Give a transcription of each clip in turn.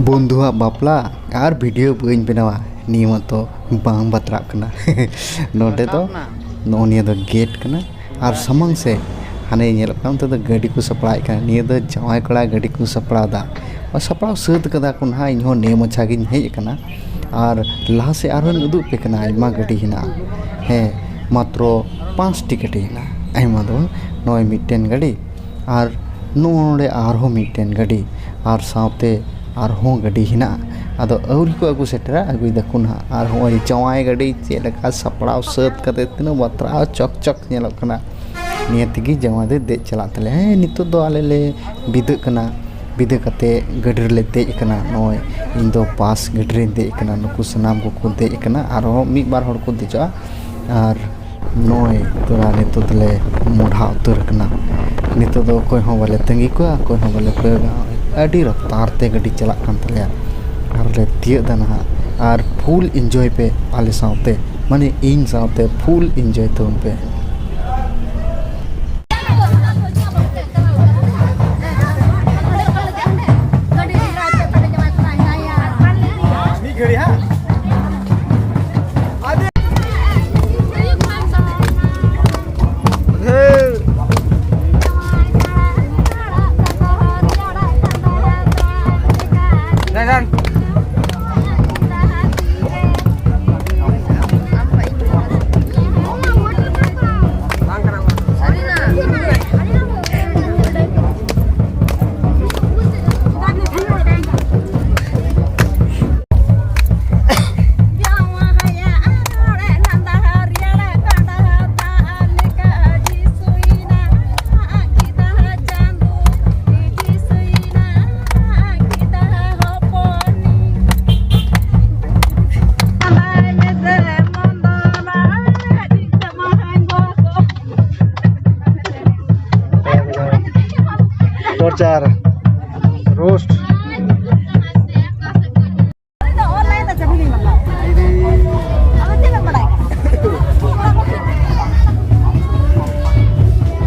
बंधुआ बापला और वीडियो बन बनावा नियम तो बांग बतरा कना नोटे तो नोनिया दो गेट कना और समंग से हाने नेल काम तो गाड़ी को सपड़ाई कना निया दो जवाई कड़ा गाड़ी को सपड़ादा और सपड़ा सद कदा कुन हा इन्हो नेम अच्छा गिन हेज कना और लहा से आरोन उदु पे कना आइमा गाड़ी हिना है मात्र 5 टिकट हिना आइमा दो नय मिटेन गाड़ी और नोडे आरो मिटेन गाड़ी और सावते और हों गाड़ी हिना आदो अउरी को अगु सेटरा अगुई दकुन हा और हों जवाई गाड़ी चेलका सपड़ाव सद कते तिना बतरा चक चक नेलो कना निया तिगी जवाई दे दे चला तले हे नितो दो आले ले बिद कना बिद कते गाड़ी ले दे कना नय इन दो पास गाड़ी रे दे कना नुकु सनाम को दे कना और मी बार हड़ को देजा और नय तोरा नितो तले मोढ़ा उतर कना नितो दो कोई हों वाले तंगी को कोई हों वाले कोगा अड़ी रफ्तार ते गाड़ी चला कान तलेया और ले तिय दना और फुल एंजॉय पे आले सावते माने इन सावते फुल एंजॉय तो उन पे चार रोस्ट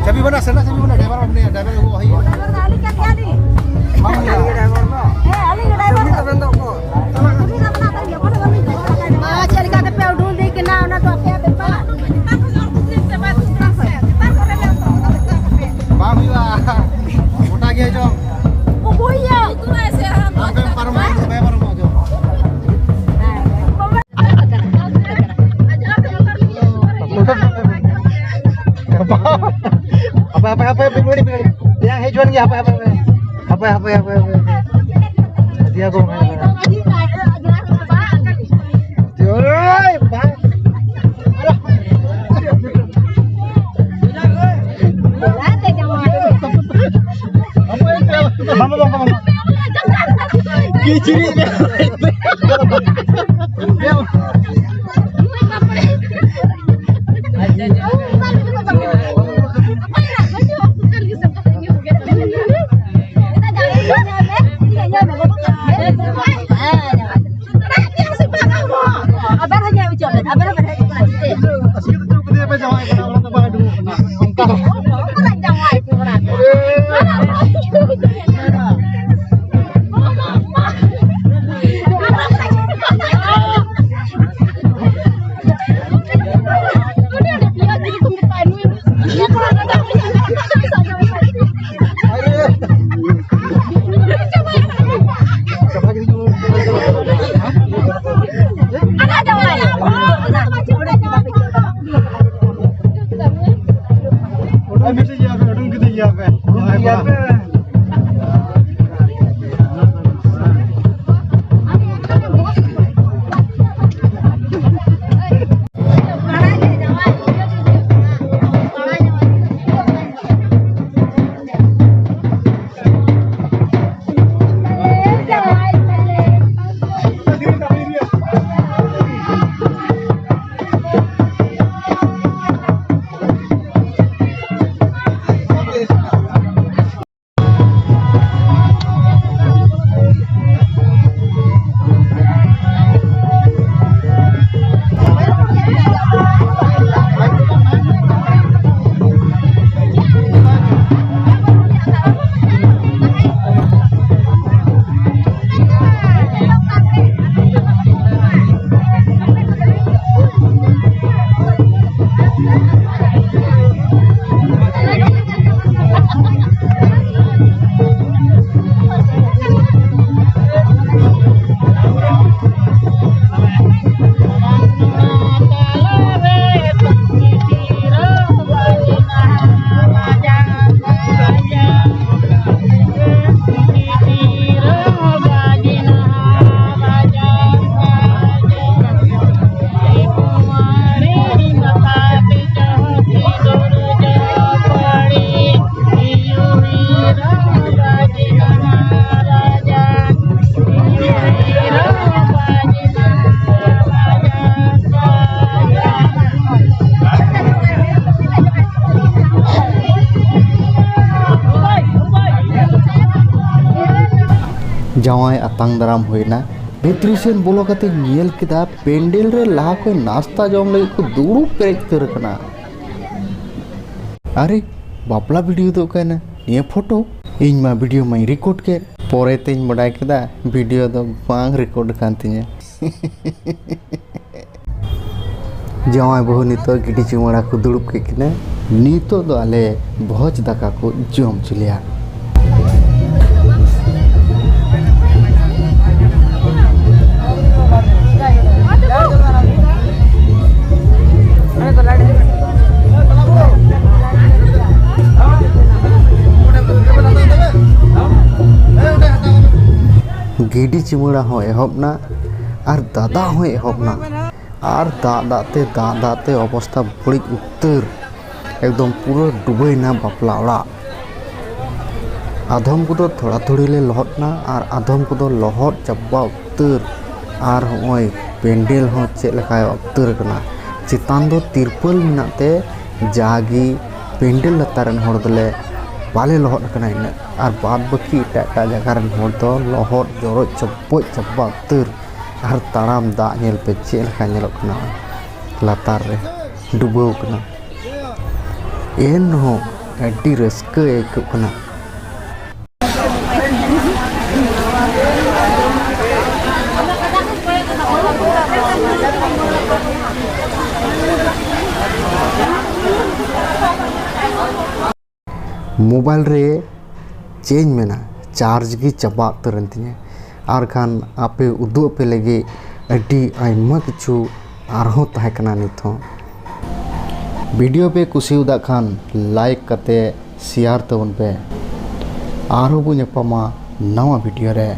चाबी बना सना चाबी बना ड्राइवर अपने ड्राइवर वो है अली क्या क्या दी ड्राइवर ना ए अली ड्राइवर तो बंदो को अली ना बना कर ये हां चल का पे ढूंढ दे के ना ना तो क्या दे पा वाह वाह मोटा गया जो ओ भैया तू ऐसे हम पर मार मैं पर मार जो apa dia hejuan ya apa dia go जावाई आतांग दाराम होइना भितरी सेन बोलो कते नेल किदा पेंडल रे लाहा को नाश्ता जम लगे को दुड़ू पेरेज उतर कना। अरे बापला वीडियो तो कहना ये फोटो इन मा वीडियो में रिकॉर्ड के पोरे तेज बड़ाई केदा वीडियो तो बांग रिकॉर्ड कान तिने। जावाई बहु नितो गिडी चुमड़ा को दुड़ुब के किने नितो दो आले भोज दाका को जम चलिया। गिडी चिमुड़ा हो एहबना और दादा हो एहबना और दाते अवस्था बड़ी उत्तर एकदम पूरा डुबैना बापला ओड़ा। आधम को थोड़ा थोड़ी ले लहटना और आधम को लहट चाबा उत्तर और होय पेंडल हो चेक लकाय उत्तर कना चितान दो तिरपल मिनाते जागी पेंडल लतारन होड़ दले बाले लहट कना इना और बाद बाकी एटा जगह रन होड़ दो लहट जरो चप्पो चब्बा उत्तर और ताराम दा नेल पे चेक लका नेलक कना लतार रे डुबो कना एन हो अड्डी रस्का आइकब कना। मोबाइल रे चेंज मेना चार्ज की चाबा उतरन तिने और खान आपे उदु पे लगे अड्डी आइमा किछु आरहो ताहे कना निथो। वीडियो पे कुसी उदा खान लाइक कते शेयर तबन पे आरो बु नवा वीडियो रे।